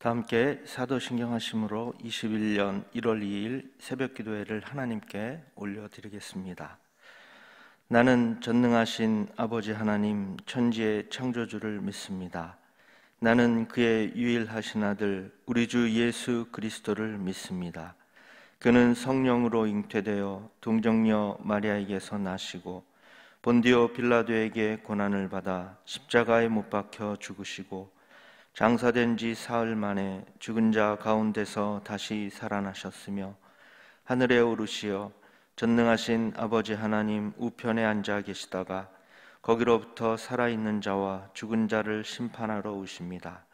다 함께 사도신경 하심으로 21년 1월 2일 새벽 기도회를 하나님께 올려드리겠습니다. 나는 전능하신 아버지 하나님 천지의 창조주를 믿습니다. 나는 그의 유일하신 아들 우리 주 예수 그리스도를 믿습니다. 그는 성령으로 잉태되어 동정녀 마리아에게서 나시고 본디오 빌라도에게 고난을 받아 십자가에 못 박혀 죽으시고 장사된 지 사흘 만에 죽은 자 가운데서 다시 살아나셨으며 하늘에 오르시어 전능하신 아버지 하나님 우편에 앉아 계시다가 거기로부터 살아있는 자와 죽은 자를 심판하러 오십니다.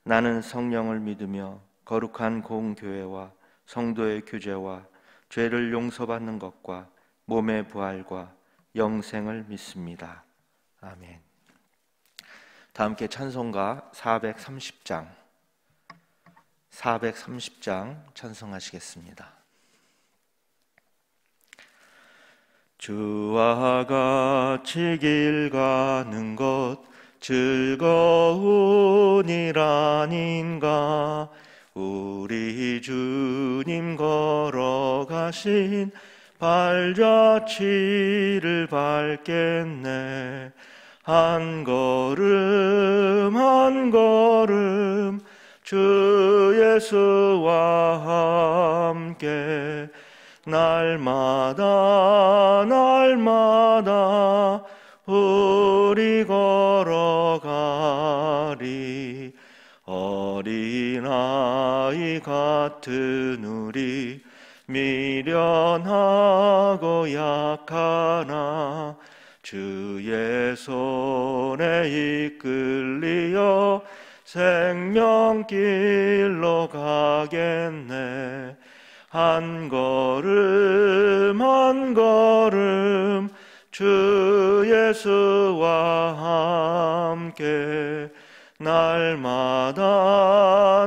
나는 성령을 믿으며 거룩한 공교회와 성도의 교제와 죄를 용서받는 것과 몸의 부활과 영생을 믿습니다. 아멘. 다 함께 찬송가 430장 찬송하시겠습니다. 주와 같이 길 가는 것 즐거운 일 아닌가. 우리 주님 걸어가신 발자취를 밟겠네. 한 걸음 한 걸음 주 예수와 함께 날마다 날마다 우리 걸어가리. 어린아이 같은 우리 미련하고 약하나 주의 손에 이끌리어 생명길로 가겠네. 한 걸음 한 걸음 주 예수와 함께 날마다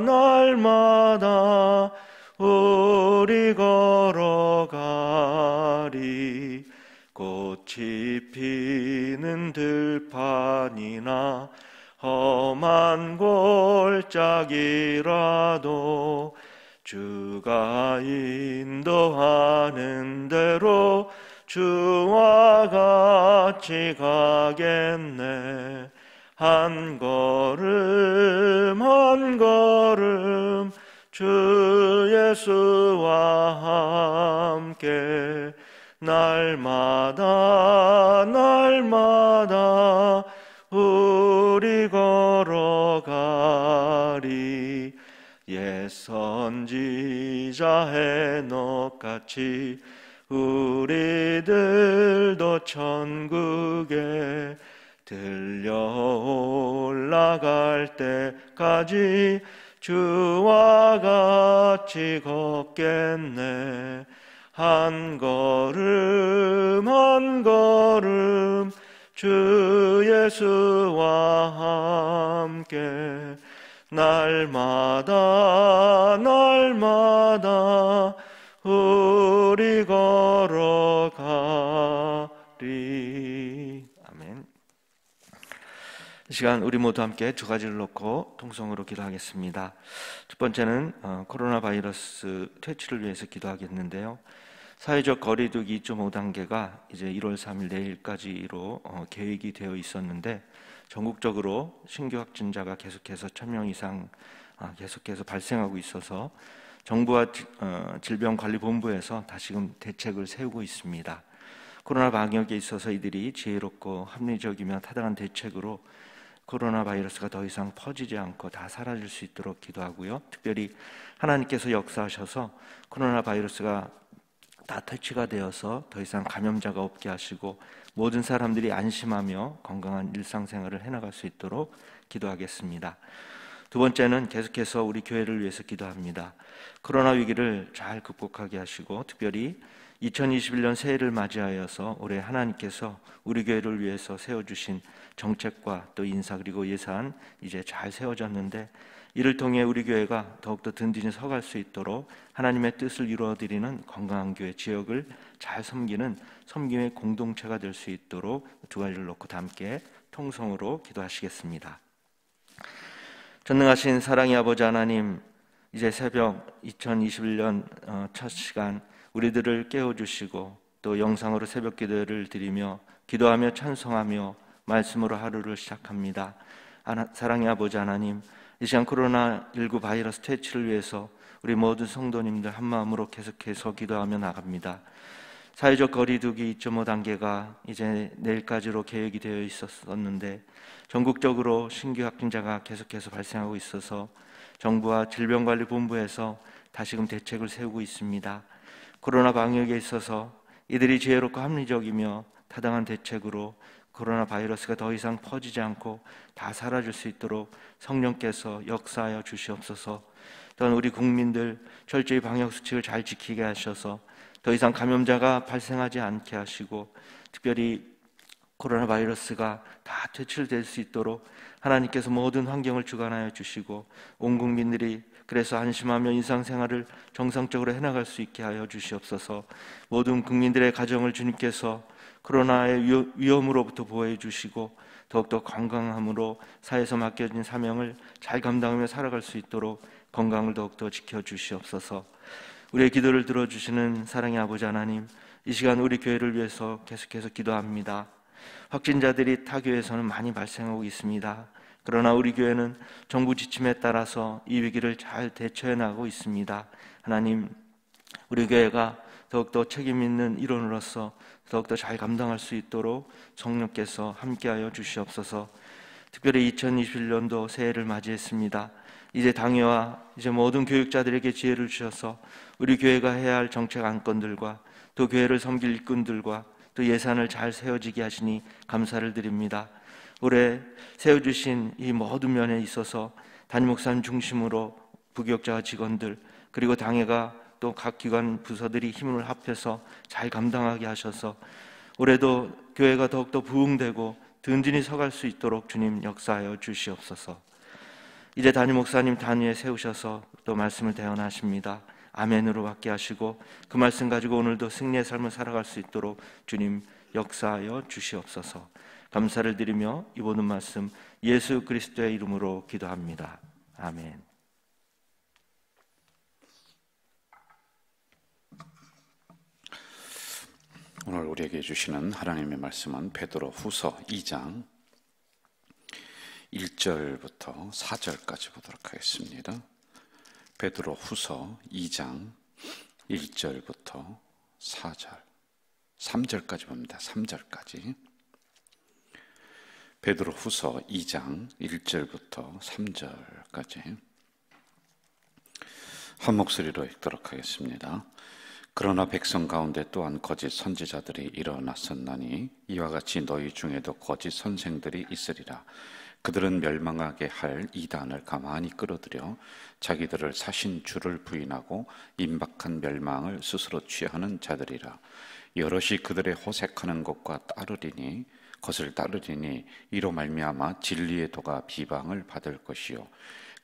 날마다 우리 걸어가리. 꽃이 피는 들판이나 험한 골짜기라도 주가 인도하는 대로 주와 같이 가겠네. 한 걸음 한 걸음 주 예수와 함께 날마다 날마다 우리 걸어가리. 옛 선지자 해녹같이 우리들도 천국에 들려 올라갈 때까지 주와 같이 걷겠네. 한 걸음 한 걸음 주 예수와 함께 날마다 날마다 우리 걸어가리. 아멘. 이 시간 우리 모두 함께 두 가지를 놓고 통성으로 기도하겠습니다. 첫 번째는 코로나 바이러스 퇴치를 위해서 기도하겠는데요. 사회적 거리두기 2.5단계가 이제 1월 3일 내일까지로 계획이 되어 있었는데 전국적으로 신규 확진자가 계속해서 1,000명 이상 계속해서 발생하고 있어서 정부와 질병관리본부에서 다시금 대책을 세우고 있습니다. 코로나 방역에 있어서 이들이 지혜롭고 합리적이며 타당한 대책으로 코로나 바이러스가 더 이상 퍼지지 않고 다 사라질 수 있도록 기도하고요. 특별히 하나님께서 역사하셔서 코로나 바이러스가 다 퇴치가 되어서 더 이상 감염자가 없게 하시고 모든 사람들이 안심하며 건강한 일상생활을 해나갈 수 있도록 기도하겠습니다. 두 번째는 계속해서 우리 교회를 위해서 기도합니다. 코로나 위기를 잘 극복하게 하시고 특별히 2021년 새해를 맞이하여서 올해 하나님께서 우리 교회를 위해서 세워주신 정책과 또 인사 그리고 예산 이제 잘 세워졌는데 이를 통해 우리 교회가 더욱더 든든히 서갈 수 있도록 하나님의 뜻을 이루어드리는 건강한 교회 지역을 잘 섬기는 섬김의 공동체가 될 수 있도록 두 가지를 놓고 다 함께 통성으로 기도하시겠습니다. 전능하신 사랑의 아버지 하나님, 이제 새벽 2021년 첫 시간 우리들을 깨워주시고 또 영상으로 새벽 기도를 드리며 기도하며 찬송하며 말씀으로 하루를 시작합니다. 사랑의 아버지 하나님, 이 시간 코로나19 바이러스 퇴치를 위해서 우리 모든 성도님들 한마음으로 계속해서 기도하며 나갑니다. 사회적 거리두기 2.5 단계가 이제 내일까지로 계획이 되어 있었는데 전국적으로 신규 확진자가 계속해서 발생하고 있어서 정부와 질병관리본부에서 다시금 대책을 세우고 있습니다. 코로나 방역에 있어서 이들이 지혜롭고 합리적이며 타당한 대책으로 코로나 바이러스가 더 이상 퍼지지 않고 다 사라질 수 있도록 성령께서 역사하여 주시옵소서. 또한 우리 국민들 철저히 방역 수칙을 잘 지키게 하셔서 더 이상 감염자가 발생하지 않게 하시고 특별히 코로나 바이러스가 다 퇴출될 수 있도록 하나님께서 모든 환경을 주관하여 주시고 온 국민들이 그래서 안심하며 일상생활을 정상적으로 해나갈 수 있게 하여 주시옵소서. 모든 국민들의 가정을 주님께서 코로나의 위험으로부터 보호해 주시고 더욱더 건강함으로 사회에서 맡겨진 사명을 잘 감당하며 살아갈 수 있도록 건강을 더욱더 지켜주시옵소서. 우리의 기도를 들어주시는 사랑의 아버지 하나님, 이 시간 우리 교회를 위해서 계속해서 기도합니다. 확진자들이 타 교회에서는 많이 발생하고 있습니다. 그러나 우리 교회는 정부 지침에 따라서 이 위기를 잘 대처해 나가고 있습니다. 하나님, 우리 교회가 더욱더 책임 있는 일원으로서 더욱더 잘 감당할 수 있도록 성령께서 함께하여 주시옵소서. 특별히 2021년도 새해를 맞이했습니다. 이제 당회와 이제 모든 교육자들에게 지혜를 주셔서 우리 교회가 해야 할 정책 안건들과 또 교회를 섬길 일꾼들과 또 예산을 잘 세워지게 하시니 감사를 드립니다. 올해 세워주신 이 모든 면에 있어서 담임 목사님 중심으로 부교육자와 직원들 그리고 당회가 또 각 기관 부서들이 힘을 합해서 잘 감당하게 하셔서 올해도 교회가 더욱더 부흥되고 든든히 서갈 수 있도록 주님 역사하여 주시옵소서. 이제 담임 목사님 단위에 세우셔서 또 말씀을 대언하십니다. 아멘으로 받게 하시고 그 말씀 가지고 오늘도 승리의 삶을 살아갈 수 있도록 주님 역사하여 주시옵소서. 감사를 드리며 이 모든 말씀 예수 그리스도의 이름으로 기도합니다. 아멘. 오늘 우리에게 주시는 하나님의 말씀은 베드로 후서 2장 1절부터 4절까지 보도록 하겠습니다. 베드로 후서 2장 1절부터 4절 3절까지 봅니다. 3절까지 베드로 후서 2장 1절부터 3절까지 한 목소리로 읽도록 하겠습니다. 그러나 백성 가운데 또한 거짓 선지자들이 일어났었나니 이와 같이 너희 중에도 거짓 선생들이 있으리라. 그들은 멸망하게 할 이단을 가만히 끌어들여 자기들을 사신 주를 부인하고 임박한 멸망을 스스로 취하는 자들이라. 여럿이 그들의 호색하는 것과 것을 따르리니 이로 말미암아 진리의 도가 비방을 받을 것이요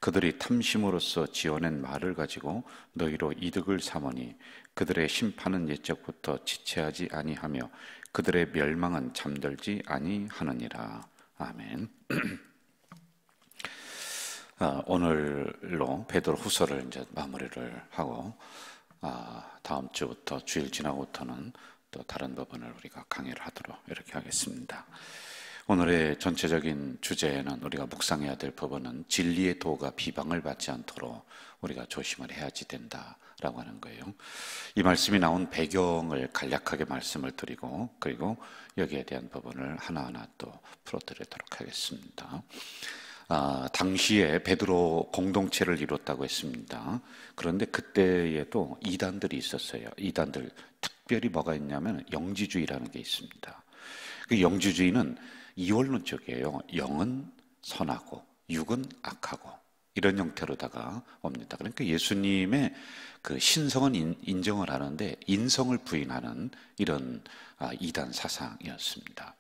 그들이 탐심으로써 지어낸 말을 가지고 너희로 이득을 삼으니 그들의 심판은 옛적부터 지체하지 아니하며 그들의 멸망은 잠들지 아니하느니라. 아멘. 오늘로 베드로 후서를 이제 마무리를 하고 다음 주부터 주일 지나고부터는 또 다른 부분을 우리가 강의를 하도록 이렇게 하겠습니다. 오늘의 전체적인 주제는 우리가 묵상해야 될 부분은 진리의 도가 비방을 받지 않도록 우리가 조심을 해야지 된다라고 하는 거예요. 이 말씀이 나온 배경을 간략하게 말씀을 드리고 그리고 여기에 대한 부분을 하나하나 또 풀어드리도록 하겠습니다. 당시에 베드로 공동체를 이뤘다고 했습니다. 그런데 그때에도 이단들이 있었어요. 이단들 특별히 뭐가 있냐면 영지주의라는 게 있습니다. 그 영지주의는 이원론적이에요. 영은 선하고 육은 악하고 이런 형태로다가 옵니다. 그러니까 예수님의 그 신성은 인정을 하는데 인성을 부인하는 이런 이단 사상이었습니다.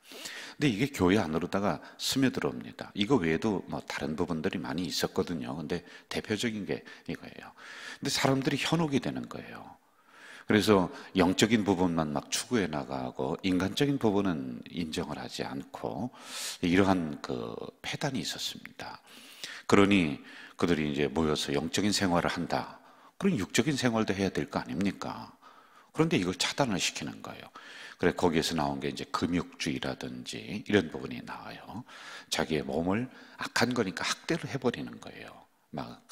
근데 이게 교회 안으로다가 스며들어옵니다. 이거 외에도 뭐 다른 부분들이 많이 있었거든요. 근데 대표적인 게 이거예요. 근데 사람들이 현혹이 되는 거예요. 그래서 영적인 부분만 막 추구해 나가고 인간적인 부분은 인정을 하지 않고 이러한 그 패단이 있었습니다. 그러니 그들이 이제 모여서 영적인 생활을 한다. 그럼 육적인 생활도 해야 될 거 아닙니까? 그런데 이걸 차단을 시키는 거예요. 그래 거기에서 나온 게 이제 금욕주의라든지 이런 부분이 나와요. 자기의 몸을 악한 거니까 학대를 해버리는 거예요. 막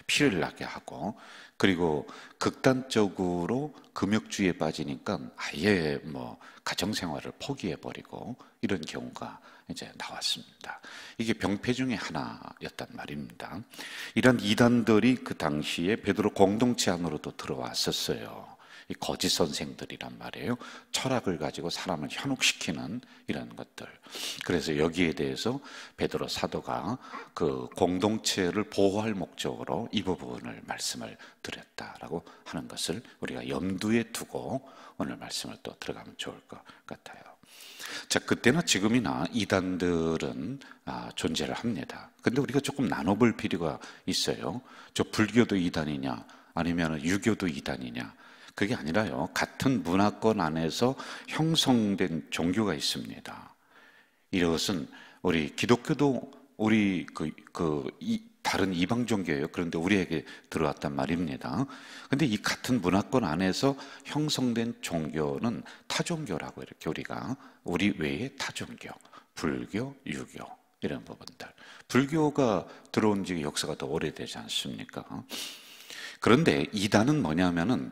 피를 나게 하고, 그리고 극단적으로 금욕주의에 빠지니까 아예 뭐 가정생활을 포기해버리고 이런 경우가 이제 나왔습니다. 이게 병폐 중에 하나였단 말입니다. 이런 이단들이 그 당시에 베드로 공동체 안으로도 들어왔었어요. 이 거짓 선생들이란 말이에요. 철학을 가지고 사람을 현혹시키는 이런 것들. 그래서 여기에 대해서 베드로 사도가 그 공동체를 보호할 목적으로 이 부분을 말씀을 드렸다라고 하는 것을 우리가 염두에 두고 오늘 말씀을 또 들어가면 좋을 것 같아요. 자, 그때나 지금이나 이단들은 존재를 합니다. 근데 우리가 조금 나눠볼 필요가 있어요. 저 불교도 이단이냐 아니면 유교도 이단이냐, 그게 아니라요, 같은 문화권 안에서 형성된 종교가 있습니다. 이것은 우리 기독교도 우리 다른 이방 종교예요. 그런데 우리에게 들어왔단 말입니다. 근데 이 같은 문화권 안에서 형성된 종교는 타종교라고 이렇게 우리 외에 타종교, 불교, 유교 이런 부분들. 불교가 들어온 지 역사가 더 오래되지 않습니까? 그런데 이단은 뭐냐면은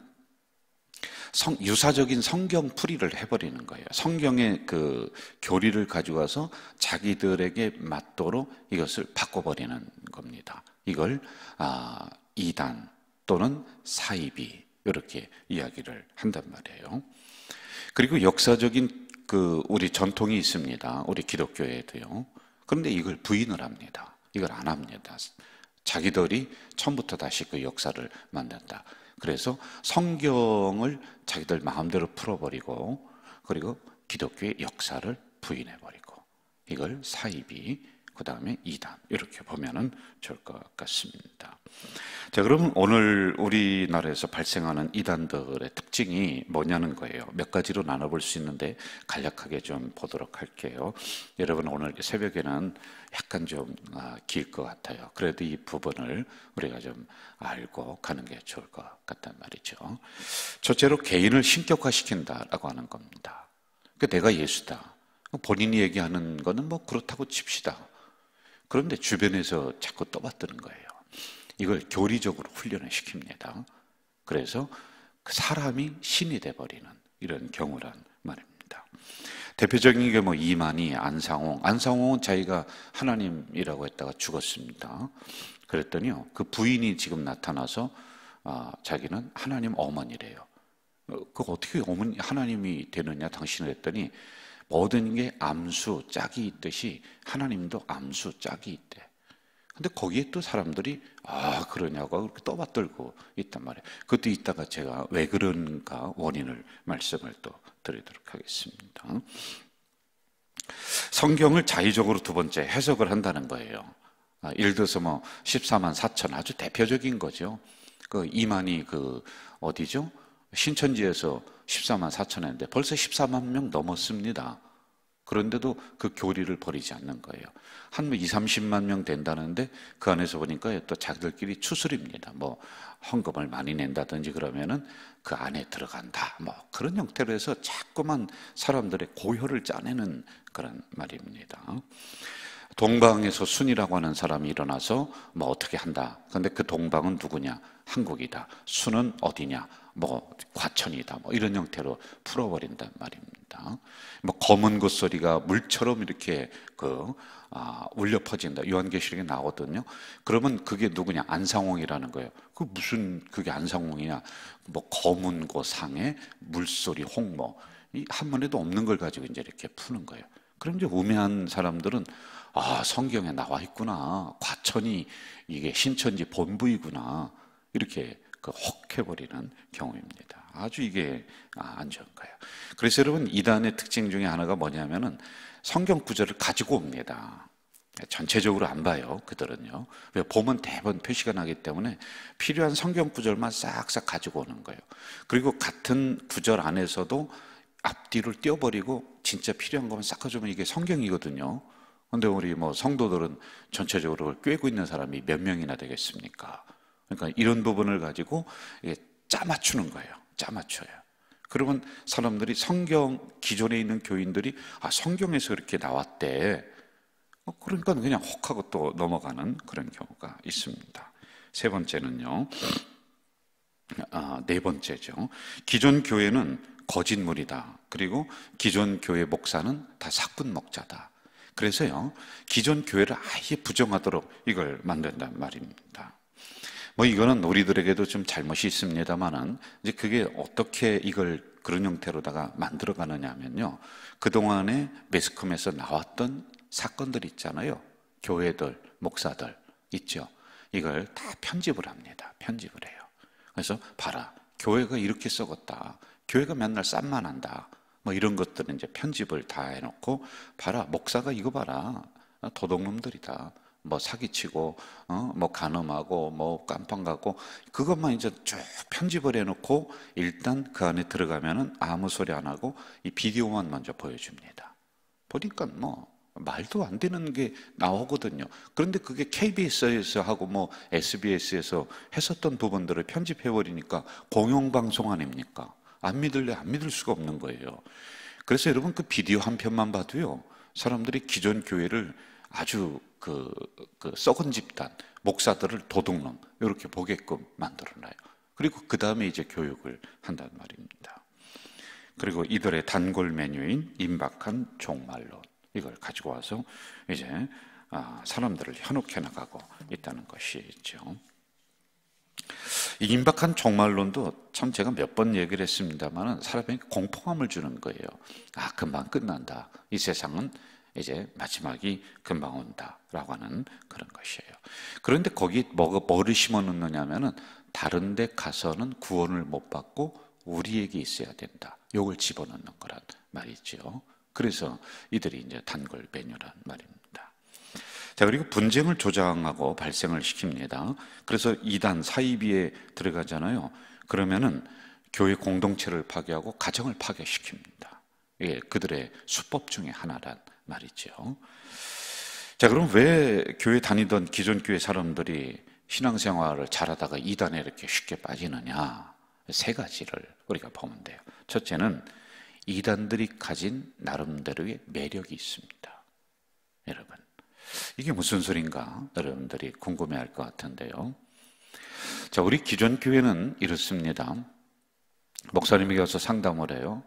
유사적인 성경 풀이를 해버리는 거예요. 성경의 그 교리를 가져와서 자기들에게 맞도록 이것을 바꿔버리는 겁니다. 이걸 이단 또는 사이비 이렇게 이야기를 한단 말이에요. 그리고 역사적인 우리 전통이 있습니다. 우리 기독교에도요. 그런데 이걸 부인을 합니다. 이걸 안 합니다. 자기들이 처음부터 다시 그 역사를 만든다. 그래서 성경을 자기들 마음대로 풀어버리고, 그리고 기독교의 역사를 부인해버리고, 이걸 사이비, 그 다음에 이단, 이렇게 보면은 좋을 것 같습니다. 자, 그러면 오늘 우리나라에서 발생하는 이단들의 특징이 뭐냐는 거예요. 몇 가지로 나눠볼 수 있는데 간략하게 좀 보도록 할게요. 여러분, 오늘 새벽에는 약간 좀 길 것 같아요. 그래도 이 부분을 우리가 좀 알고 가는 게 좋을 것 같단 말이죠. 첫째로 개인을 신격화시킨다라고 하는 겁니다. 내가 예수다. 본인이 얘기하는 거는 뭐 그렇다고 칩시다. 그런데 주변에서 자꾸 떠받드는 거예요. 이걸 교리적으로 훈련을 시킵니다. 그래서 그 사람이 신이 돼버리는 이런 경우란 말입니다. 대표적인 게 뭐 이만희, 안상홍은 자기가 하나님이라고 했다가 죽었습니다. 그랬더니요, 그 부인이 지금 나타나서 자기는 하나님 어머니래요. 그거 어떻게 하나님이 되느냐 당신을 했더니, 모든 게 암수, 짝이 있듯이 하나님도 암수, 짝이 있대. 근데 거기에 또 사람들이 그러냐고 그렇게 떠받들고 있단 말이에요. 그것도 이따가 제가 왜 그런가 원인을 말씀을 또 드리도록 하겠습니다. 성경을 자의적으로 두 번째 해석을 한다는 거예요. 예를 들어서 뭐 14만 4천 아주 대표적인 거죠. 그 이만희 어디죠? 신천지에서 14만 4천 했는데 벌써 14만 명 넘었습니다. 그런데도 그 교리를 버리지 않는 거예요. 한 2, 30만 명 된다는데 그 안에서 보니까 또 자기들끼리 추스립니다. 뭐 헌금을 많이 낸다든지 그러면은 그 안에 들어간다. 뭐 그런 형태로 해서 자꾸만 사람들의 고혈을 짜내는 그런 말입니다. 동방에서 순이라고 하는 사람이 일어나서 뭐 어떻게 한다. 근데 그 동방은 누구냐? 한국이다. 순은 어디냐? 뭐 과천이다. 뭐 이런 형태로 풀어버린단 말입니다. 뭐 검은 곳소리가 물처럼 이렇게 울려 퍼진다. 요한계시록에 나오거든요. 그러면 그게 누구냐? 안상홍이라는 거예요. 그게 안상홍이냐? 뭐 검은 곳상에 물소리 홍모. 이 한문에도 없는 걸 가지고 이제 이렇게 푸는 거예요. 그럼 이제 우매한 사람들은 성경에 나와 있구나. 과천이 이게 신천지 본부이구나. 이렇게 혹해버리는 경우입니다. 아주 이게 안 좋은 거예요. 그래서 여러분, 이단의 특징 중에 하나가 뭐냐면은 성경 구절을 가지고 옵니다. 전체적으로 안 봐요, 그들은요. 왜? 보면 대부분 표시가 나기 때문에 필요한 성경 구절만 싹싹 가지고 오는 거예요. 그리고 같은 구절 안에서도 앞뒤를 떼어버리고 진짜 필요한 것만 싹 가져오면 이게 성경이거든요. 근데 우리 뭐 성도들은 전체적으로 그걸 꿰고 있는 사람이 몇 명이나 되겠습니까? 그러니까 이런 부분을 가지고 짜맞추는 거예요. 짜맞춰요. 그러면 사람들이 기존에 있는 교인들이 성경에서 이렇게 나왔대. 그러니까 그냥 혹하고 또 넘어가는 그런 경우가 있습니다. 세 번째는요, 네 번째죠. 기존 교회는 거짓물이다. 그리고 기존 교회 목사는 다 사꾼 목자다. 그래서요, 기존 교회를 아예 부정하도록 이걸 만든단 말입니다. 뭐 이거는 우리들에게도 좀 잘못이 있습니다만은 이제 그게 어떻게 이걸 그런 형태로다가 만들어 가느냐 하면요, 그동안에 매스컴에서 나왔던 사건들 있잖아요. 교회들, 목사들 있죠. 이걸 다 편집을 합니다. 편집을 해요. 그래서 봐라, 교회가 이렇게 썩었다. 교회가 맨날 쌈만 한다. 뭐 이런 것들은 이제 편집을 다 해놓고, 봐라, 목사가 이거 봐라, 도둑놈들이다. 뭐 사기치고, 뭐 간음하고, 뭐 깜빵 가고, 그것만 이제 쭉 편집을 해놓고, 일단 그 안에 들어가면은 아무 소리 안 하고 이 비디오만 먼저 보여줍니다. 보니까 뭐 말도 안 되는 게 나오거든요. 그런데 그게 KBS에서 하고 뭐 SBS에서 했었던 부분들을 편집해버리니까 공영방송 아닙니까? 안 믿을래 안 믿을 수가 없는 거예요. 그래서 여러분, 그 비디오 한 편만 봐도요, 사람들이 기존 교회를 아주 그 썩은 집단, 목사들을 도둑놈 이렇게 보게끔 만들어놔요. 그리고 그 다음에 이제 교육을 한단 말입니다. 그리고 이들의 단골 메뉴인 임박한 종말론, 이걸 가지고 와서 이제 사람들을 현혹해 나가고 있다는 것이 있죠. 이 임박한 종말론도 참 제가 몇 번 얘기를 했습니다만 사람에게 공포감을 주는 거예요. 금방 끝난다. 이 세상은 이제 마지막이 금방 온다라고 하는 그런 것이에요. 그런데 거기 뭐를 심어 놓느냐 하면은, 다른 데 가서는 구원을 못 받고 우리에게 있어야 된다. 요걸 집어넣는 거란 말이죠. 그래서 이들이 이제 단골 메뉴란 말입니다. 자, 그리고 분쟁을 조장하고 발생을 시킵니다. 그래서 이단 사이비에 들어가잖아요. 그러면은 교회 공동체를 파괴하고 가정을 파괴시킵니다. 이게 그들의 수법 중에 하나란 말이죠. 자, 그럼 왜 교회 다니던 기존 교회 사람들이 신앙생활을 잘하다가 이단에 이렇게 쉽게 빠지느냐? 세 가지를 우리가 보면 돼요. 첫째는 이단들이 가진 나름대로의 매력이 있습니다. 여러분, 이게 무슨 소린가 여러분들이 궁금해할 것 같은데요. 자, 우리 기존 교회는 이렇습니다. 목사님이 가서 상담을 해요.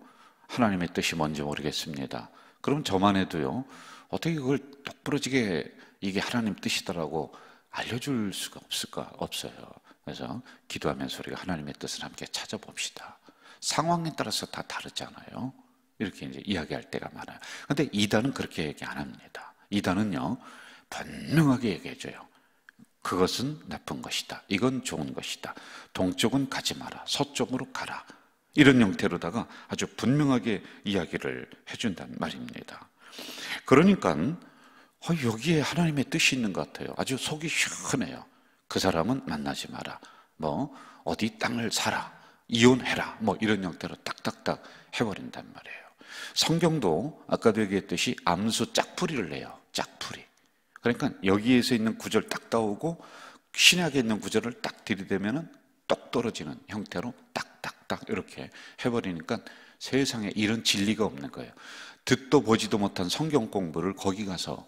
하나님의 뜻이 뭔지 모르겠습니다. 그럼 저만 해도요, 어떻게 그걸 똑부러지게 이게 하나님 뜻이더라고 알려줄 수가 없을까? 없어요. 그래서 기도하면서 우리가 하나님의 뜻을 함께 찾아봅시다. 상황에 따라서 다 다르잖아요. 이렇게 이제 이야기할 때가 많아요. 근데 이단은 그렇게 얘기 안 합니다. 이단은요, 분명하게 얘기해줘요. 그것은 나쁜 것이다. 이건 좋은 것이다. 동쪽은 가지 마라. 서쪽으로 가라. 이런 형태로다가 아주 분명하게 이야기를 해준단 말입니다. 그러니까 여기에 하나님의 뜻이 있는 것 같아요. 아주 속이 시원해요. 그 사람은 만나지 마라. 뭐 어디 땅을 사라. 이혼해라. 뭐 이런 형태로 딱딱딱 해버린단 말이에요. 성경도 아까도 얘기했듯이 암수 짝풀이를 내요. 짝풀이. 그러니까 여기에서 있는 구절 딱 따오고 신약에 있는 구절을 딱 들이대면은 똑 떨어지는 형태로 딱딱딱 이렇게 해버리니까 세상에 이런 진리가 없는 거예요. 듣도 보지도 못한 성경 공부를 거기 가서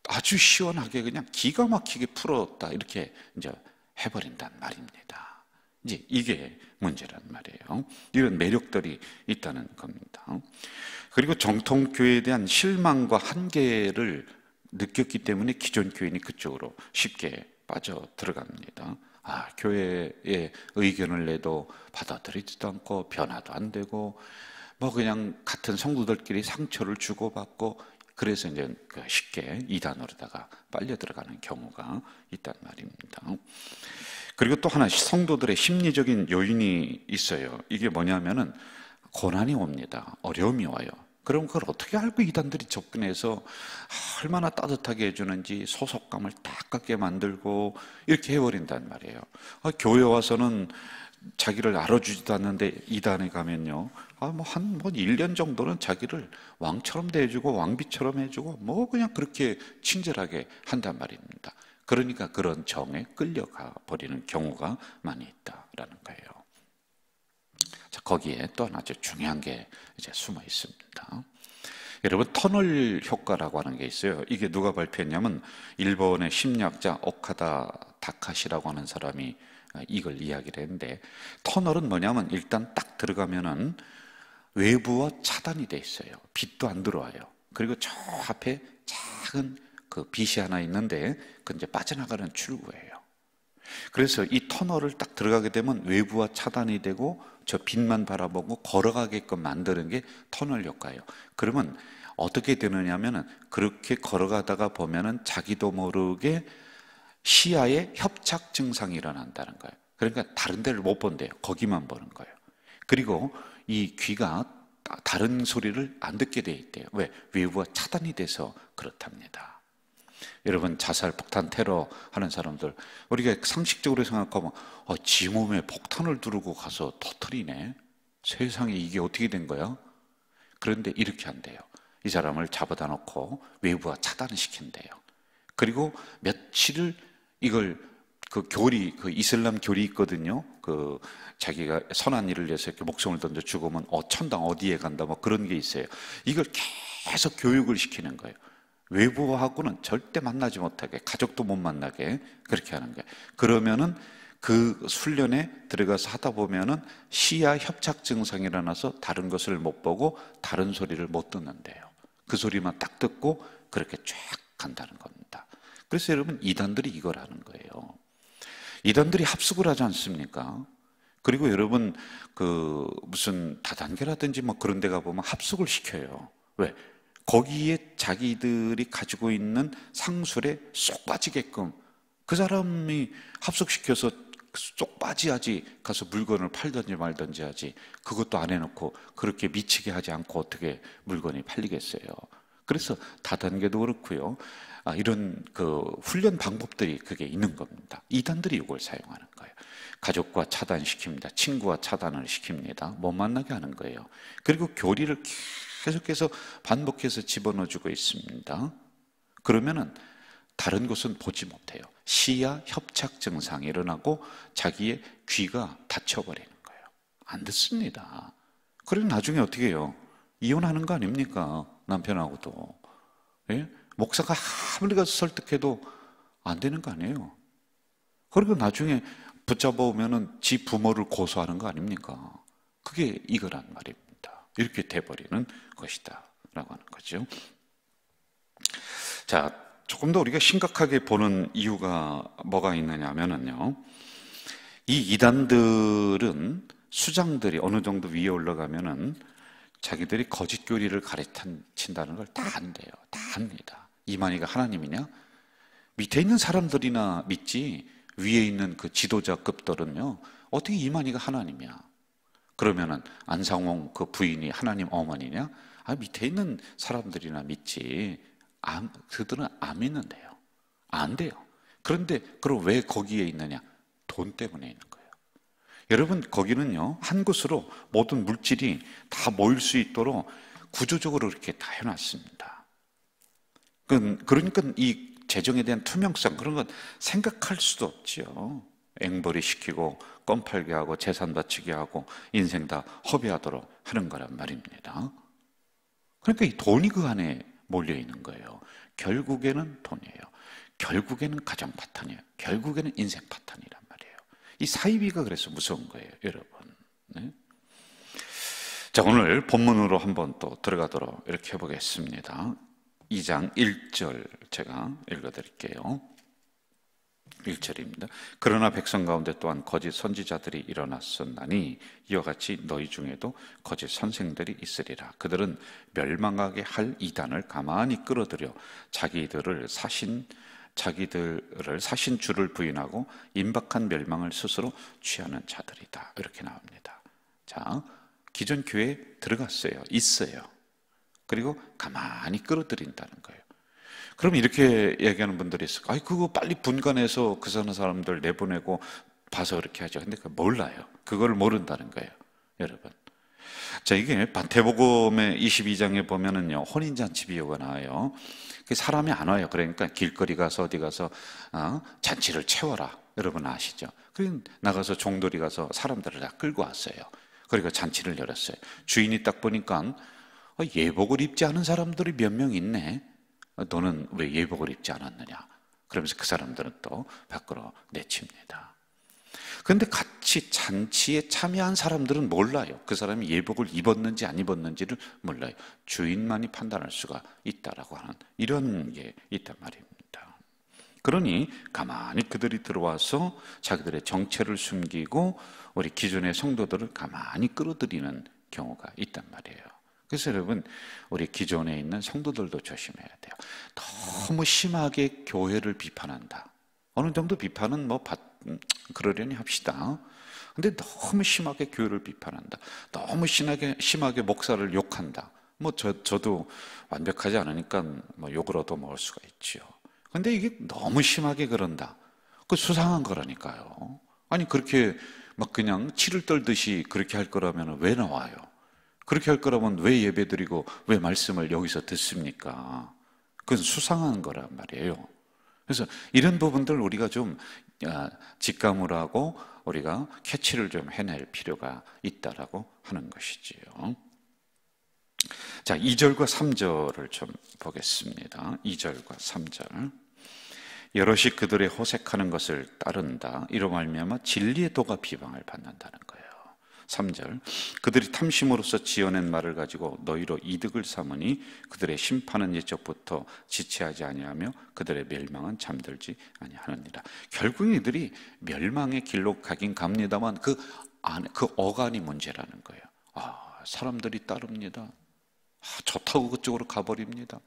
아주 시원하게 그냥 기가 막히게 풀었다 이렇게 이제 해버린단 말입니다. 이제 이게 문제란 말이에요. 이런 매력들이 있다는 겁니다. 그리고 정통교회에 대한 실망과 한계를 느꼈기 때문에 기존 교인이 그쪽으로 쉽게 빠져 들어갑니다. 교회의 의견을 내도 받아들이지도 않고 변화도 안 되고 뭐 그냥 같은 성도들끼리 상처를 주고받고, 그래서 이제 쉽게 이단으로다가 빨려 들어가는 경우가 있단 말입니다. 그리고 또 하나 성도들의 심리적인 요인이 있어요. 이게 뭐냐면은 고난이 옵니다. 어려움이 와요. 그럼 그걸 어떻게 알고 이단들이 접근해서 얼마나 따뜻하게 해주는지 소속감을 딱 갖게 만들고 이렇게 해버린단 말이에요. 교회 와서는 자기를 알아주지도 않는데 이단에 가면요, 한 1년 정도는 자기를 왕처럼 대해주고 왕비처럼 해주고 그냥 그렇게 친절하게 한단 말입니다. 그러니까 그런 정에 끌려가 버리는 경우가 많이 있다라는 거예요. 자, 거기에 또 하나 아주 중요한 게 이제 숨어 있습니다. 여러분, 터널 효과라고 하는 게 있어요. 이게 누가 발표했냐면 일본의 심리학자 오카다 다카시라고 하는 사람이 이걸 이야기를 했는데, 터널은 뭐냐면 일단 딱 들어가면은 외부와 차단이 돼 있어요. 빛도 안 들어와요. 그리고 저 앞에 작은 그 빛이 하나 있는데 그건 이제 빠져나가는 출구예요. 그래서 이 터널을 딱 들어가게 되면 외부와 차단이 되고 저 빛만 바라보고 걸어가게끔 만드는 게 터널 효과예요. 그러면 어떻게 되느냐면은 그렇게 걸어가다가 보면은 자기도 모르게 시야에 협착 증상이 일어난다는 거예요. 그러니까 다른 데를 못 본대요. 거기만 보는 거예요. 그리고 이 귀가 다른 소리를 안 듣게 돼 있대요. 왜? 외부와 차단이 돼서 그렇답니다. 여러분, 자살, 폭탄, 테러 하는 사람들, 우리가 상식적으로 생각하면 지 몸에 폭탄을 두르고 가서 터뜨리네. 세상에 이게 어떻게 된 거야? 그런데 이렇게 한대요. 이 사람을 잡아다 놓고 외부와 차단을 시킨대요. 그리고 며칠을 이걸 그 이슬람 교리 있거든요. 자기가 선한 일을 위해서 이렇게 목숨을 던져 죽으면 천당 어디에 간다 그런 게 있어요. 이걸 계속 교육을 시키는 거예요. 외부하고는 절대 만나지 못하게, 가족도 못 만나게 그렇게 하는 거예요. 그러면은 그 훈련에 들어가서 하다 보면은 시야 협착 증상이 일어나서 다른 것을 못 보고 다른 소리를 못 듣는데요. 그 소리만 딱 듣고 그렇게 쫙 간다는 겁니다. 그래서 여러분, 이단들이 이걸 하는 거예요. 이단들이 합숙을 하지 않습니까? 그리고 여러분, 무슨 다단계라든지 그런 데 가보면 합숙을 시켜요. 왜? 거기에 자기들이 가지고 있는 상술에 쏙 빠지게끔, 그 사람이 합숙시켜서 쏙 빠지야지 가서 물건을 팔든지 말든지 하지, 그것도 안 해놓고 그렇게 미치게 하지 않고 어떻게 물건이 팔리겠어요. 그래서 다단계도 그렇고요. 이런 훈련 방법들이 그게 있는 겁니다. 이단들이 이걸 사용하는 거예요. 가족과 차단시킵니다. 친구와 차단을 시킵니다. 못 만나게 하는 거예요. 그리고 교리를 계속해서 반복해서 집어넣어주고 있습니다. 그러면은 다른 곳은 보지 못해요. 시야 협착 증상이 일어나고 자기의 귀가 닫혀버리는 거예요. 안 듣습니다. 그리고 나중에 어떻게 해요? 이혼하는 거 아닙니까? 남편하고도. 예? 목사가 아무리 가서 설득해도 안 되는 거 아니에요? 그리고 나중에 붙잡아 오면은 지 부모를 고소하는 거 아닙니까? 그게 이거란 말입니다. 이렇게 돼버리는 것이다 라고 하는 거죠. 자, 조금 더 우리가 심각하게 보는 이유가 뭐가 있느냐 하면은요, 이 이단들은 수장들이 어느 정도 위에 올라가면은 자기들이 거짓 교리를 가르친다는 걸 다 안돼요. 다 압니다. 이만희가 하나님이냐? 밑에 있는 사람들이나 믿지 위에 있는 그 지도자급들은요, 어떻게 이만희가 하나님이야? 그러면은 안상홍 그 부인이 하나님 어머니냐? 밑에 있는 사람들이나 믿지 그들은 안 믿는데요. 안 돼요. 그런데 그럼 왜 거기에 있느냐? 돈 때문에 있는 거예요. 여러분, 거기는요, 한 곳으로 모든 물질이 다 모일 수 있도록 구조적으로 이렇게 다 해놨습니다. 그러니까 이 재정에 대한 투명성, 그런 건 생각할 수도 없지요. 앵벌이 시키고 껌 팔게 하고 재산 바치게 하고 인생 다 허비하도록 하는 거란 말입니다. 그러니까 이 돈이 그 안에 몰려 있는 거예요. 결국에는 돈이에요. 결국에는 가정 파탄이에요. 결국에는 인생 파탄이란 말이에요. 이 사이비가 그래서 무서운 거예요, 여러분. 네? 자, 오늘 본문으로 한번 또 들어가도록 이렇게 해보겠습니다. 2장 1절 제가 읽어드릴게요. 1절입니다. 그러나 백성 가운데 또한 거짓 선지자들이 일어났었나니 이와 같이 너희 중에도 거짓 선생들이 있으리라. 그들은 멸망하게 할 이단을 가만히 끌어들여 자기들을 사신 주를 부인하고 임박한 멸망을 스스로 취하는 자들이다. 이렇게 나옵니다. 자, 기존 교회에 들어갔어요. 있어요. 그리고 가만히 끌어들인다는 거예요. 그럼 이렇게 얘기하는 분들이 있어요. 그거 빨리 분간해서 그 사람들 내보내고 봐서 그렇게 하죠. 근데 몰라요. 그걸 모른다는 거예요, 여러분. 자, 이게 마태복음의 22장에 보면은요, 혼인잔치 비유가 나와요. 사람이 안 와요. 그러니까 길거리 가서 어디 가서 잔치를 채워라. 여러분 아시죠? 그래서 나가서 종들이 가서 사람들을 다 끌고 왔어요. 그리고 잔치를 열었어요. 주인이 딱 보니까 예복을 입지 않은 사람들이 몇 명 있네. 너는 왜 예복을 입지 않았느냐? 그러면서 그 사람들은 또 밖으로 내칩니다. 그런데 같이 잔치에 참여한 사람들은 몰라요. 그 사람이 예복을 입었는지 안 입었는지를 몰라요. 주인만이 판단할 수가 있다라고 하는 이런 게 있단 말입니다. 그러니 가만히 그들이 들어와서 자기들의 정체를 숨기고 우리 기존의 성도들을 가만히 끌어들이는 경우가 있단 말이에요. 그래서 여러분, 우리 기존에 있는 성도들도 조심해야 돼요. 너무 심하게 교회를 비판한다. 어느 정도 비판은 그러려니 합시다. 근데 너무 심하게 교회를 비판한다. 너무 심하게 목사를 욕한다. 저도 완벽하지 않으니까 욕을 얻어먹을 수가 있지요. 근데 이게 너무 심하게 그런다. 그 수상한 거라니까요. 아니, 그렇게 그냥 치를 떨듯이 그렇게 할 거라면 왜 나와요? 그렇게 할 거라면 왜 예배드리고 왜 말씀을 여기서 듣습니까? 그건 수상한 거란 말이에요. 그래서 이런 부분들 우리가 좀 직감을 하고 우리가 캐치를 좀 해낼 필요가 있다라고 하는 것이지요. 자, 2절과 3절을 좀 보겠습니다. 2절과 3절. 여럿이 그들의 호색하는 것을 따른다. 이로 말미암아 진리의 도가 비방을 받는다는 거예요. 3절. 그들이 탐심으로써 지어낸 말을 가지고 너희로 이득을 삼으니 그들의 심판은 옛적부터 지체하지 아니하며 그들의 멸망은 잠들지 아니하느니라. 결국 이들이 멸망의 길로 가긴 갑니다만 그 어간이 문제라는 거예요. 사람들이 따릅니다. 좋다고 그쪽으로 가버립니다.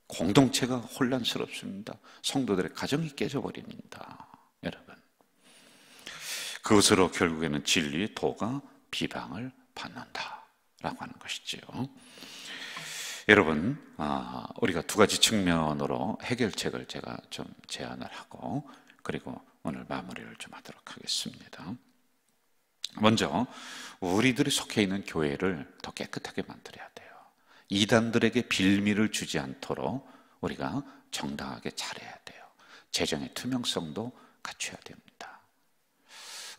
공동체가 혼란스럽습니다. 성도들의 가정이 깨져버립니다. 여러분, 그것으로 결국에는 진리의 도가 비방을 받는다라고 하는 것이지요. 여러분, 우리가 두 가지 측면으로 해결책을 제가 좀 제안을 하고 그리고 오늘 마무리를 좀 하도록 하겠습니다. 먼저 우리들이 속해 있는 교회를 더 깨끗하게 만들어야 돼요. 이단들에게 빌미를 주지 않도록 우리가 정당하게 잘해야 돼요. 재정의 투명성도 갖춰야 됩니다.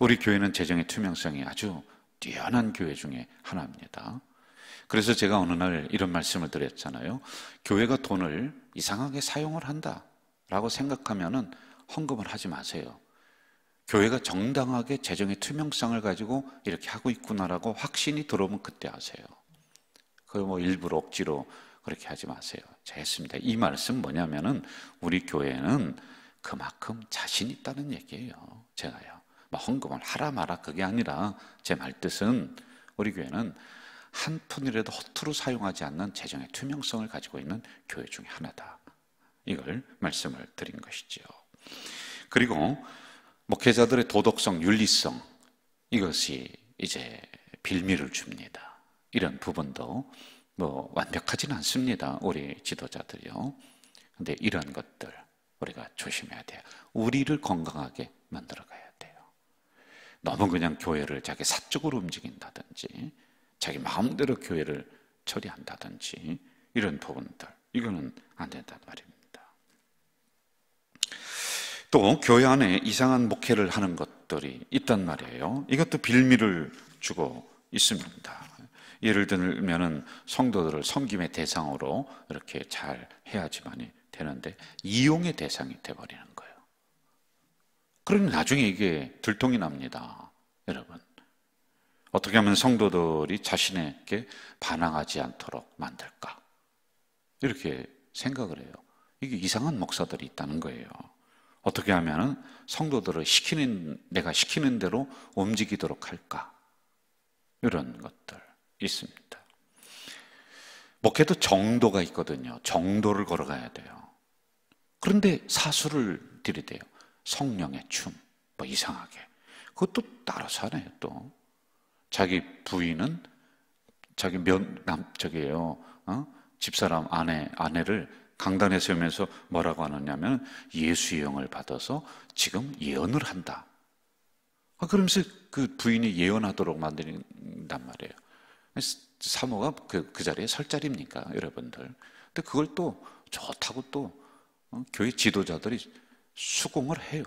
우리 교회는 재정의 투명성이 아주 뛰어난 교회 중에 하나입니다. 그래서 제가 어느 날 이런 말씀을 드렸잖아요. 교회가 돈을 이상하게 사용을 한다라고 생각하면은 헌금을 하지 마세요. 교회가 정당하게 재정의 투명성을 가지고 이렇게 하고 있구나라고 확신이 들어오면 그때 하세요. 그걸 일부러 억지로 그렇게 하지 마세요. 제가 했습니다. 이 말씀 뭐냐면은 우리 교회는 그만큼 자신 있다는 얘기예요. 제가요. 헌금을 하라 마라 그게 아니라 제 말뜻은 우리 교회는 한 푼이라도 허투루 사용하지 않는 재정의 투명성을 가지고 있는 교회 중에 하나다. 이걸 말씀을 드린 것이지요. 그리고 목회자들의 도덕성, 윤리성 이것이 이제 빌미를 줍니다. 이런 부분도 완벽하지는 않습니다. 우리 지도자들이요. 근데 이런 것들 우리가 조심해야 돼요. 우리를 건강하게 만들어가야 돼요. 너무 그냥 교회를 자기 사적으로 움직인다든지 자기 마음대로 교회를 처리한다든지 이런 부분들 이거는 안 된단 말입니다. 또 교회 안에 이상한 목회를 하는 것들이 있단 말이에요. 이것도 빌미를 주고 있습니다. 예를 들면은 성도들을 섬김의 대상으로 이렇게 잘 해야지만이 되는데 이용의 대상이 돼버리는 거예요. 그러면 나중에 이게 들통이 납니다. 여러분, 어떻게 하면 성도들이 자신에게 반항하지 않도록 만들까? 이렇게 생각을 해요. 이게 이상한 목사들이 있다는 거예요. 어떻게 하면 성도들을 내가 시키는 대로 움직이도록 할까? 이런 것들 있습니다. 목회도 정도가 있거든요. 정도를 걸어가야 돼요. 그런데 사수를 들이대요. 성령의 춤, 이상하게. 그것도 따라서 하네요, 또. 자기 부인은 자기 집사람 아내를 강단에 세우면서 뭐라고 하느냐면 예수의 영을 받아서 지금 예언을 한다. 그러면서 그 부인이 예언하도록 만든단 말이에요. 사모가 그 자리에 설 자리입니까, 여러분들? 근데 그걸 또 좋다고 또 교회 지도자들이 수긍을 해요.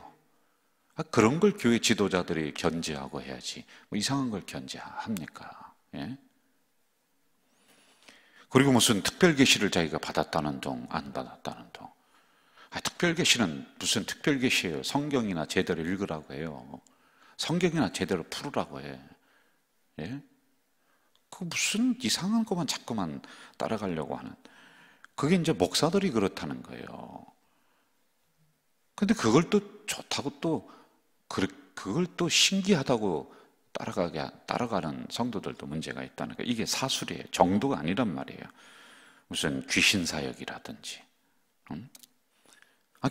그런 걸 교회 지도자들이 견제하고 해야지 뭐 이상한 걸 견제합니까? 예? 그리고 무슨 특별 계시를 자기가 받았다는 둥, 안 받았다는 둥. 특별 계시는 무슨 특별 계시예요? 성경이나 제대로 읽으라고 해요. 성경이나 제대로 풀으라고 해. 예? 그 무슨 이상한 것만 자꾸만 따라가려고 하는. 그게 이제 목사들이 그렇다는 거예요. 근데 그걸 또 좋다고 또 그걸 또 신기하다고 따라가는 성도들도 문제가 있다는 거예요. 이게 사술이에요. 정도가 아니란 말이에요. 무슨 귀신 사역이라든지.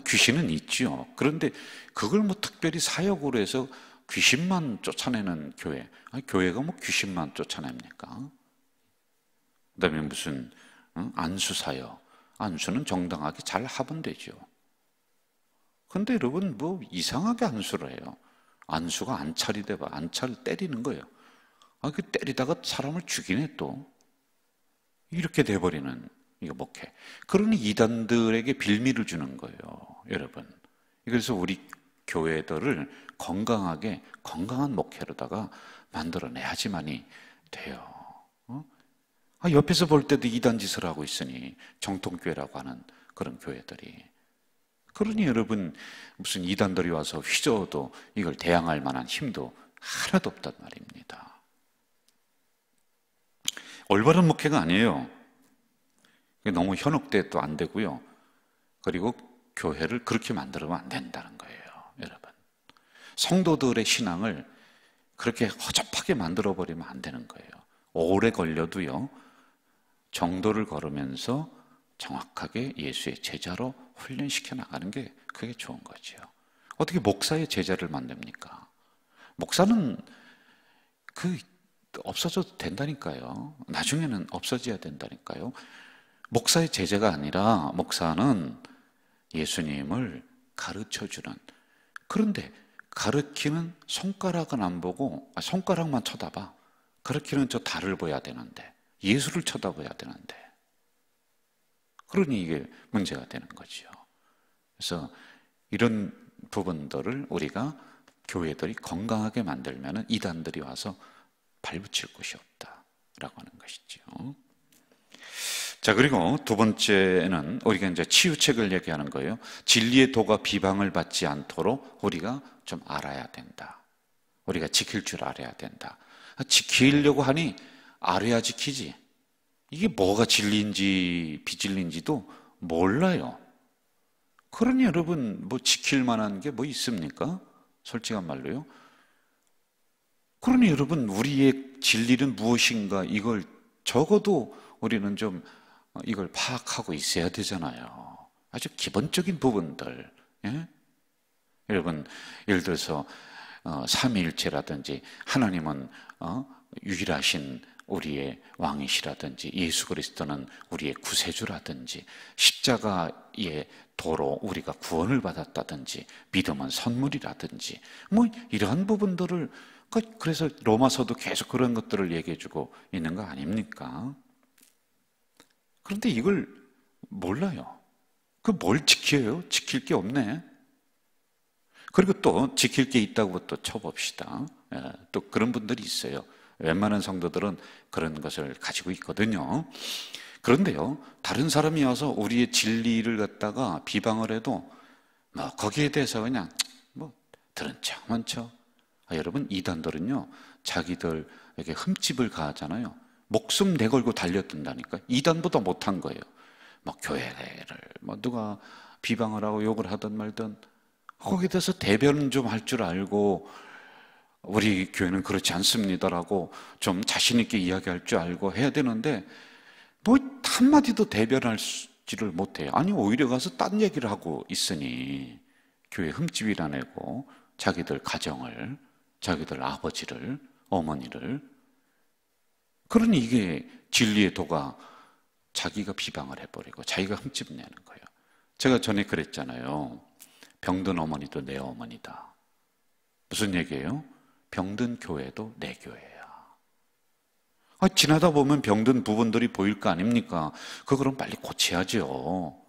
귀신은 있죠. 그런데 그걸 뭐 특별히 사역으로 해서 귀신만 쫓아내는 교회. 교회가 뭐 귀신만 쫓아냅니까? 그다음에 무슨 안수 사역. 안수는 정당하게 잘 하면 되죠. 근데 여러분 뭐 이상하게 안수를 해요. 안수가 안찰이 돼봐. 안찰 때리는 거예요. 그 때리다가 사람을 죽이네 또. 이렇게 돼버리는 이거 목회. 그러니 이단들에게 빌미를 주는 거예요, 여러분. 그래서 우리 교회들을 건강한 목회로다가 만들어내야지만이 돼요. 옆에서 볼 때도 이단 짓을 하고 있으니 정통교회라고 하는 그런 교회들이. 그러니 여러분 무슨 이단들이 와서 휘저어도 이걸 대항할 만한 힘도 하나도 없단 말입니다. 올바른 목회가 아니에요. 너무 현혹돼도 안 되고요. 그리고 교회를 그렇게 만들면 안 된다는 거예요, 여러분. 성도들의 신앙을 그렇게 허접하게 만들어버리면 안 되는 거예요. 오래 걸려도요, 정도를 걸으면서 정확하게 예수의 제자로 훈련시켜 나가는 게 그게 좋은 거죠. 어떻게 목사의 제자를 만듭니까? 목사는 없어져도 된다니까요. 나중에는 없어져야 된다니까요. 목사의 제자가 아니라 목사는 예수님을 가르쳐주는. 그런데 가르치는 손가락은 안 보고 손가락만 쳐다봐. 가르치는 저 달을 봐야 되는데, 예수를 쳐다봐야 되는데, 그러니 이게 문제가 되는 거죠. 그래서 이런 부분들을 우리가 교회들이 건강하게 만들면 이단들이 와서 발붙일 곳이 없다라고 하는 것이죠. 자, 그리고 두 번째는 우리가 이제 치유책을 얘기하는 거예요. 진리의 도가 비방을 받지 않도록 우리가 좀 알아야 된다. 우리가 지킬 줄 알아야 된다. 지키려고 하니 알아야 지키지. 이게 뭐가 진리인지 비진리인지도 몰라요. 그러니 여러분 뭐 지킬 만한 게 뭐 있습니까? 솔직한 말로요. 그러니 여러분 우리의 진리는 무엇인가 이걸 적어도 우리는 좀 이걸 파악하고 있어야 되잖아요. 아주 기본적인 부분들. 예? 여러분 예를 들어서 삼위일체라든지 하나님은 유일하신 우리의 왕이시라든지 예수 그리스도는 우리의 구세주라든지 십자가의 도로 우리가 구원을 받았다든지 믿음은 선물이라든지 뭐 이러한 부분들을 그래서 로마서도 계속 그런 것들을 얘기해주고 있는 거 아닙니까? 그런데 이걸 몰라요. 그 뭘 지켜요? 지킬 게 없네. 그리고 또 지킬 게 있다고 또 쳐봅시다. 또 그런 분들이 있어요. 웬만한 성도들은 그런 것을 가지고 있거든요. 그런데요, 다른 사람이 와서 우리의 진리를 갖다가 비방을 해도 뭐 거기에 대해서 그냥 뭐 들은 척만 쳐. 여러분 이단들은요, 자기들에게 흠집을 가하잖아요. 목숨 내걸고 달려든다니까. 이단보다 못한 거예요. 뭐 교회를 뭐 누가 비방을 하고 욕을 하든 말든 거기에 대해서 대변 좀 할 줄 알고 우리 교회는 그렇지 않습니다라고 좀 자신 있게 이야기할 줄 알고 해야 되는데 뭐 한마디도 대변할지를 못해요. 아니 오히려 가서 딴 얘기를 하고 있으니 교회 흠집이나 내고 자기들 가정을, 자기들 아버지를, 어머니를. 그러니 이게 진리의 도가 자기가 비방을 해버리고 자기가 흠집 내는 거예요. 제가 전에 그랬잖아요. 병든 어머니도 내 어머니다. 무슨 얘기예요? 병든 교회도 내 교회야. 지나다 보면 병든 부분들이 보일 거 아닙니까? 그럼 빨리 고쳐야죠.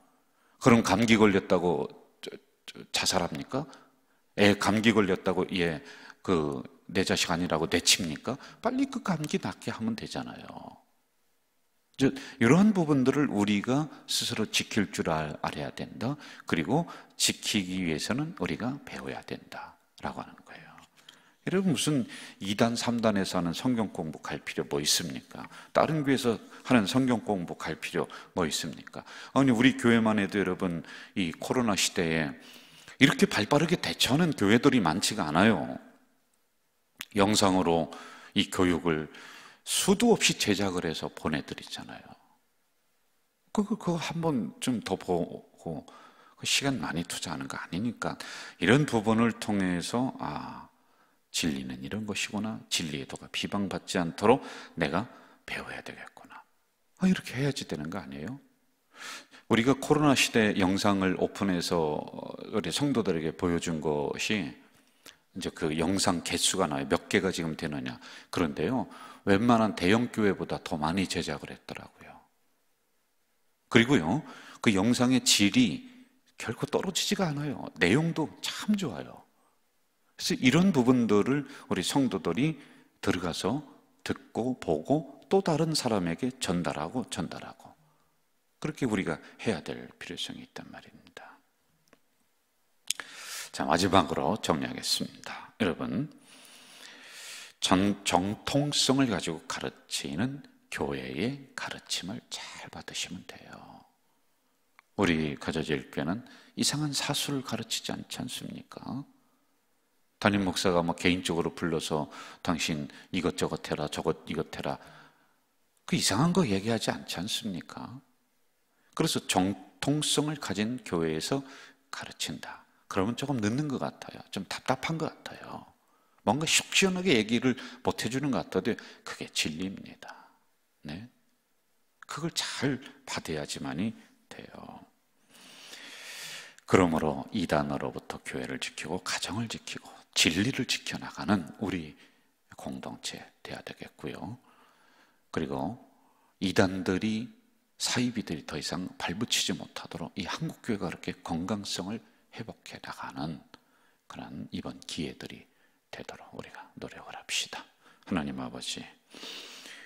그럼 감기 걸렸다고 자살합니까? 애 감기 걸렸다고 내 자식 아니라고 내칩니까? 빨리 그 감기 낫게 하면 되잖아요. 이러한 부분들을 우리가 스스로 지킬 줄 알아야 된다. 그리고 지키기 위해서는 우리가 배워야 된다라고 하는 거예요. 여러분, 무슨 2단, 3단에서 하는 성경 공부 갈 필요 뭐 있습니까? 다른 교회에서 하는 성경 공부 갈 필요 뭐 있습니까? 아니, 우리 교회만 해도 여러분, 이 코로나 시대에 이렇게 발빠르게 대처하는 교회들이 많지가 않아요. 영상으로 이 교육을 수도 없이 제작을 해서 보내드리잖아요. 그거 한번 좀 더 보고, 시간 많이 투자하는 거 아니니까, 이런 부분을 통해서, 진리는 이런 것이구나. 진리의 도가 비방받지 않도록 내가 배워야 되겠구나. 이렇게 해야지 되는 거 아니에요? 우리가 코로나 시대 영상을 오픈해서 우리 성도들에게 보여준 것이 이제 그 영상 개수가 나요. 몇 개가 지금 되느냐. 그런데요, 웬만한 대형 교회보다 더 많이 제작을 했더라고요. 그리고요, 그 영상의 질이 결코 떨어지지가 않아요. 내용도 참 좋아요. 그래서 이런 부분들을 우리 성도들이 들어가서 듣고 보고 또 다른 사람에게 전달하고 그렇게 우리가 해야 될 필요성이 있단 말입니다. 자, 마지막으로 정리하겠습니다. 여러분, 정통성을 가지고 가르치는 교회의 가르침을 잘 받으시면 돼요. 우리 가져질교회는 이상한 사수를 가르치지 않지 않습니까? 담임 목사가 개인적으로 불러서 당신 이것저것 해라, 이것 해라, 그 이상한 거 얘기하지 않지 않습니까? 그래서 정통성을 가진 교회에서 가르친다. 그러면 조금 늦는 것 같아요. 좀 답답한 것 같아요. 뭔가 속 시원하게 얘기를 못 해주는 것 같아도 그게 진리입니다. 네? 그걸 잘 받아야지만이 돼요. 그러므로 이단으로부터 교회를 지키고 가정을 지키고 진리를 지켜나가는 우리 공동체 돼야 되겠고요. 그리고 이단들이 사이비들이 더 이상 발붙이지 못하도록 이 한국교회가 그렇게 건강성을 회복해 나가는 그런 이번 기회들이 되도록 우리가 노력을 합시다. 하나님 아버지,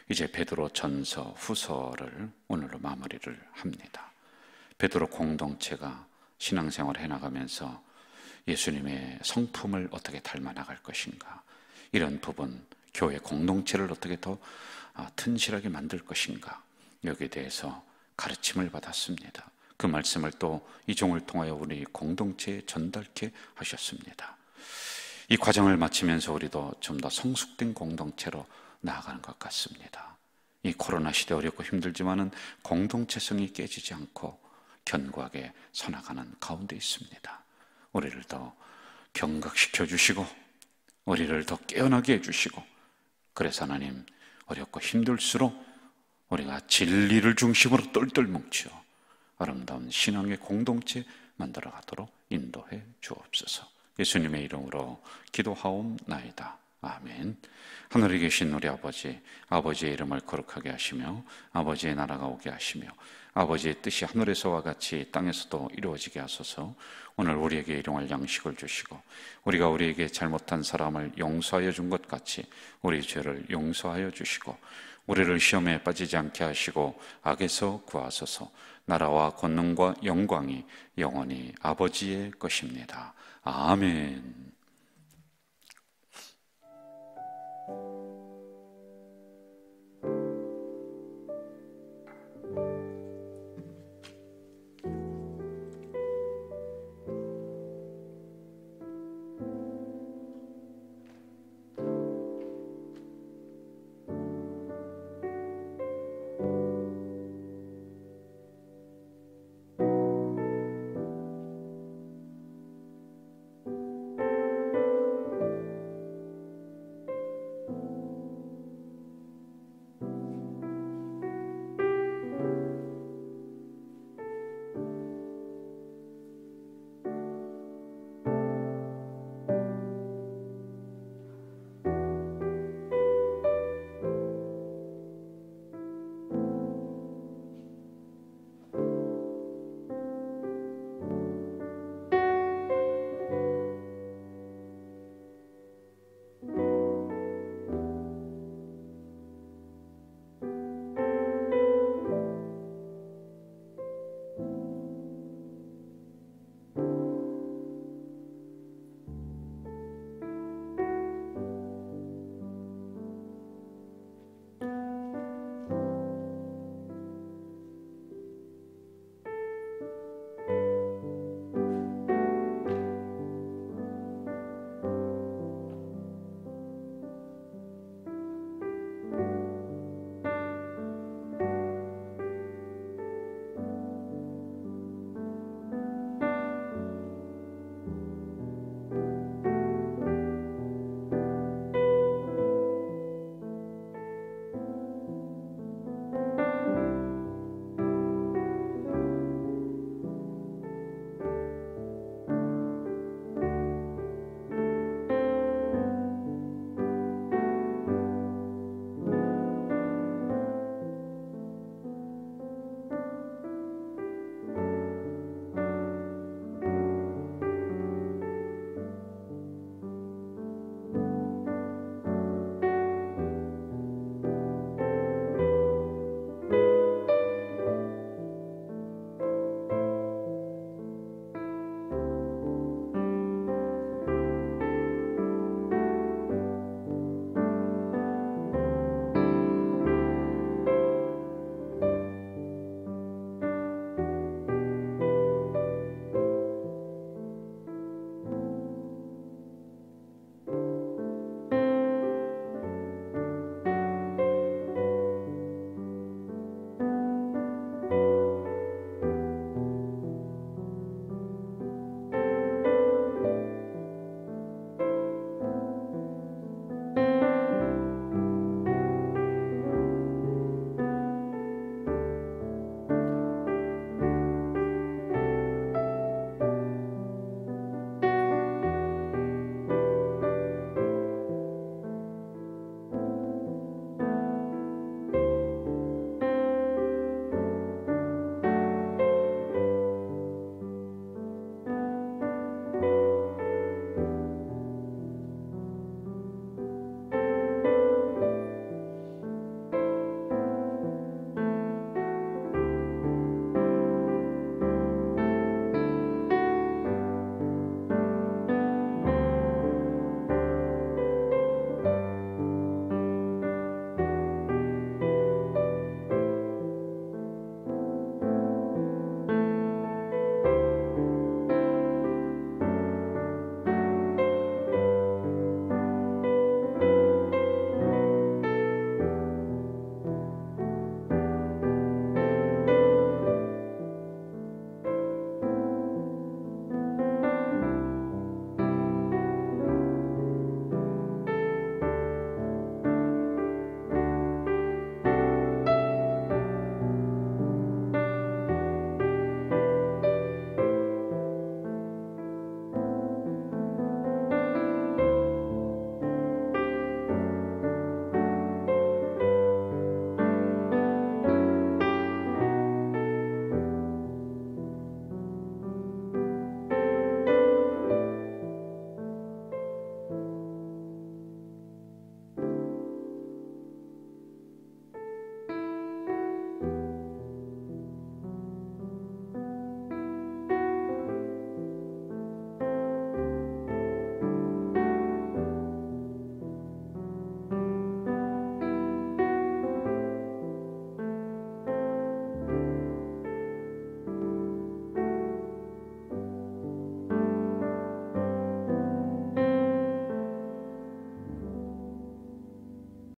이제 베드로 전서 후서를 오늘로 마무리를 합니다. 베드로 공동체가 신앙생활을 해나가면서 예수님의 성품을 어떻게 닮아나갈 것인가, 이런 부분, 교회 공동체를 어떻게 더 튼실하게 만들 것인가, 여기에 대해서 가르침을 받았습니다. 그 말씀을 또 이 종을 통하여 우리 공동체에 전달케 하셨습니다. 이 과정을 마치면서 우리도 좀 더 성숙된 공동체로 나아가는 것 같습니다. 이 코로나 시대 어렵고 힘들지만은 공동체성이 깨지지 않고 견고하게 서나가는 가운데 있습니다. 우리를 더 경각시켜 주시고 우리를 더 깨어나게 해주시고, 그래서 하나님, 어렵고 힘들수록 우리가 진리를 중심으로 똘똘 뭉쳐 아름다운 신앙의 공동체 만들어가도록 인도해 주옵소서. 예수님의 이름으로 기도하옵나이다. 아멘. 하늘에 계신 우리 아버지, 아버지의 이름을 거룩하게 하시며 아버지의 나라가 오게 하시며 아버지의 뜻이 하늘에서와 같이 땅에서도 이루어지게 하소서. 오늘 우리에게 일용할 양식을 주시고 우리가 우리에게 잘못한 사람을 용서하여 준 것 같이 우리 죄를 용서하여 주시고 우리를 시험에 빠지지 않게 하시고 악에서 구하소서. 나라와 권능과 영광이 영원히 아버지의 것입니다. 아멘.